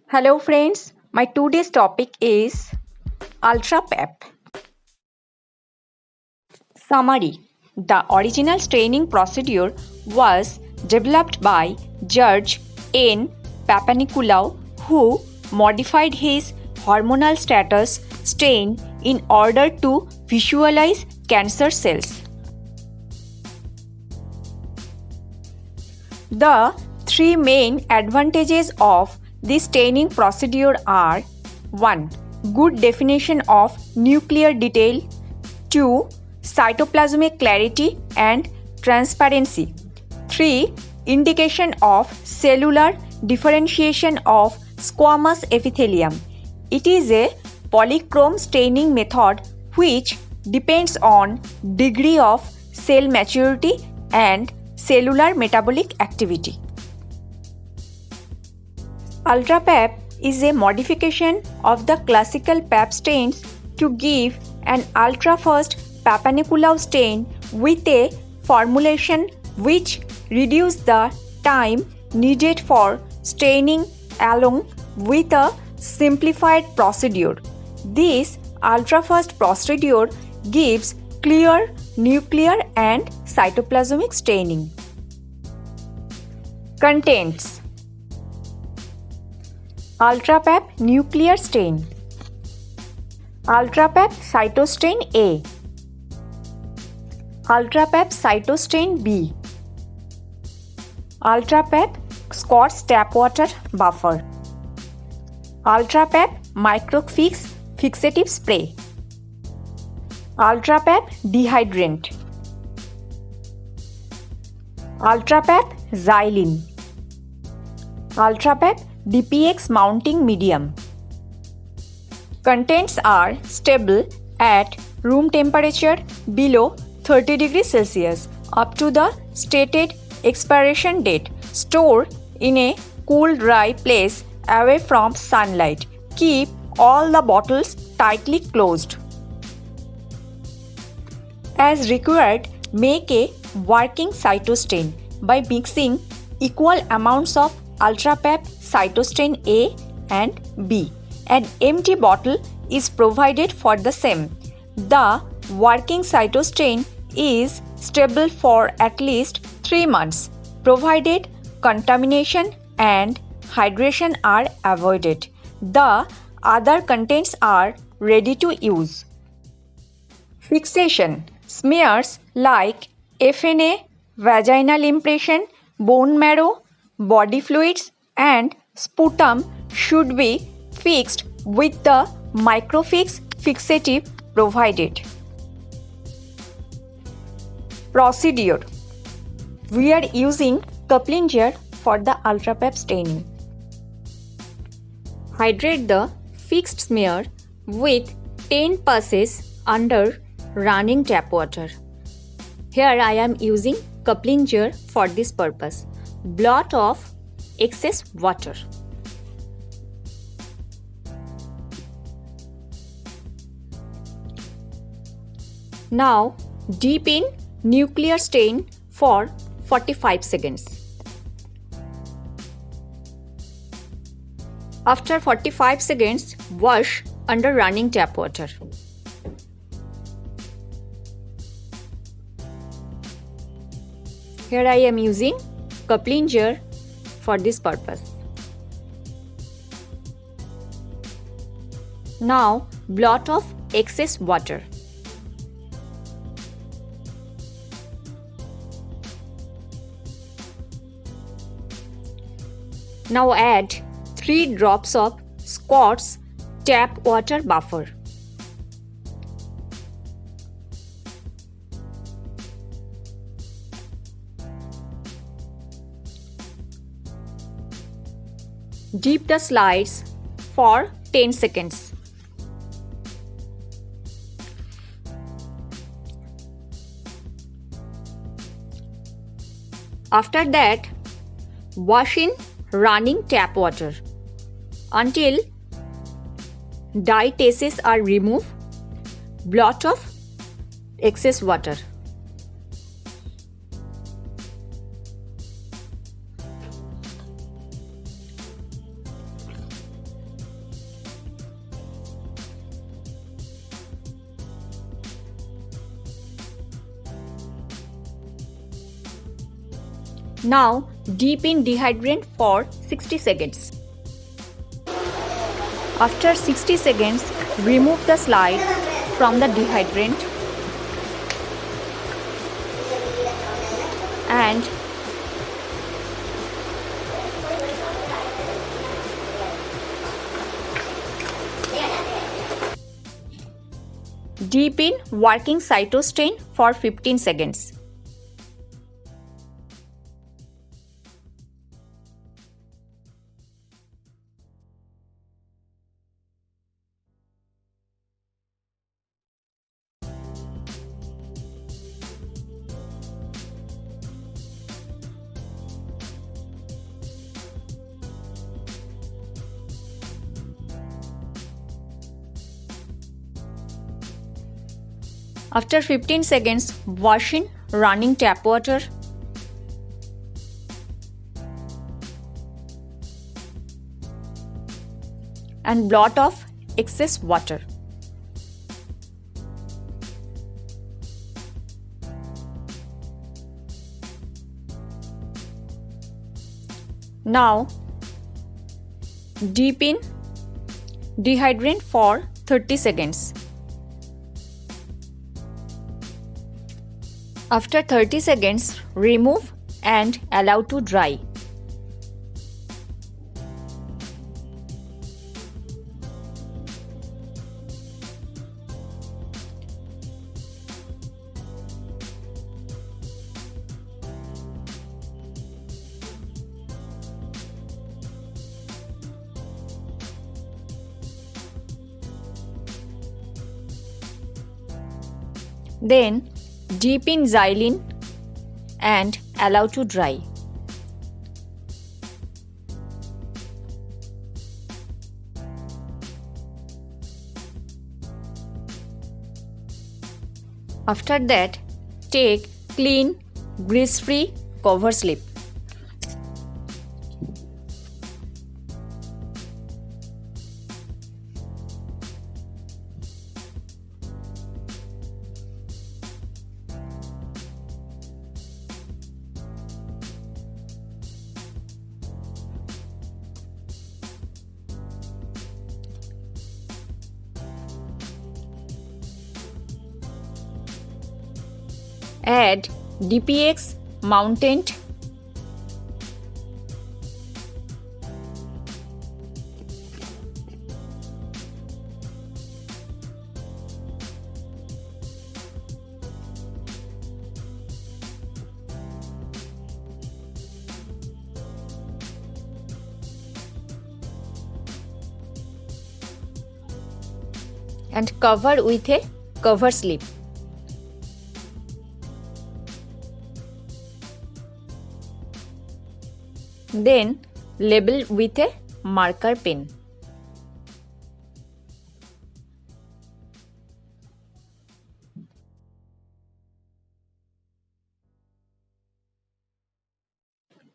Hello friends, my today's topic is Ultra Pep. Summary. The original staining procedure was developed by George N. Papanicolaou, who modified his hormonal status stain in order to visualize cancer cells. The three main advantages of this staining procedure are 1. Good definition of nuclear detail. 2. Cytoplasmic clarity and transparency. 3. Indication of cellular differentiation of squamous epithelium. It is a polychrome staining method which depends on degree of cell maturity and cellular metabolic activity. Ultra Pep is a modification of the classical Pep stains to give an ultra fast Papanicolaou stain with a formulation which reduces the time needed for staining along with a simplified procedure. This ultra fast procedure gives clear nuclear and cytoplasmic staining. Contents: Ultra Pep nuclear stain, Ultra Pep cytostain A, Ultra Pep cytostain B, Ultra Pep Scotch tap water buffer, Ultra Pep microfix fixative spray, Ultra Pep dehydrant, Ultra Pep xylene, Ultra Pep DPX mounting medium. Contents are stable at room temperature below 30 degrees Celsius up to the stated expiration date. Store in a cool, dry place away from sunlight. Keep all the bottles tightly closed. As required, make a working cytostain by mixing equal amounts of Ultra Pep cytostain A and B. An empty bottle is provided for the same. The working cytostain is stable for at least 3 months, provided contamination and hydration are avoided. The other contents are ready to use. Fixation: smears like FNA, vaginal impression, bone marrow, body fluids and sputum should be fixed with the microfix fixative provided. Procedure: we are using Keplinger for the Ultra Pep staining. Hydrate the fixed smear with 10 passes under running tap water. Here I am using Keplinger for this purpose. Blot off excess water. Now dip in nuclear stain for 45 seconds. After 45 seconds, wash under running tap water. Here I am using Keplinger for this purpose. Now blot off excess water. Now add 3 drops of Scotch tap water buffer. Dip the slides for 10 seconds. After that, wash in running tap water until dye traces are removed. Blot off excess water. Now dip in dehydrant for 60 seconds. After 60 seconds, remove the slide from the dehydrant and dip in working cytostain for 15 seconds. After 15 seconds, wash in running tap water. And blot off excess water. Now dip in dehydrant for 30 seconds. After 30 seconds, remove and allow to dry. Then dip in xylene and allow to dry. After that, take clean, grease-free cover slip. Add DPX mountant and cover with a cover slip. Then label with a marker pen.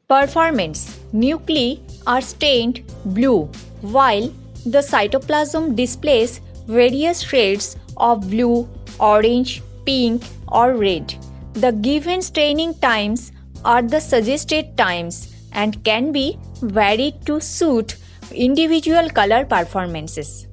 Performance: nuclei are stained blue, while the cytoplasm displays various shades of blue, orange, pink, or red. The given staining times are the suggested times and can be varied to suit individual color performances.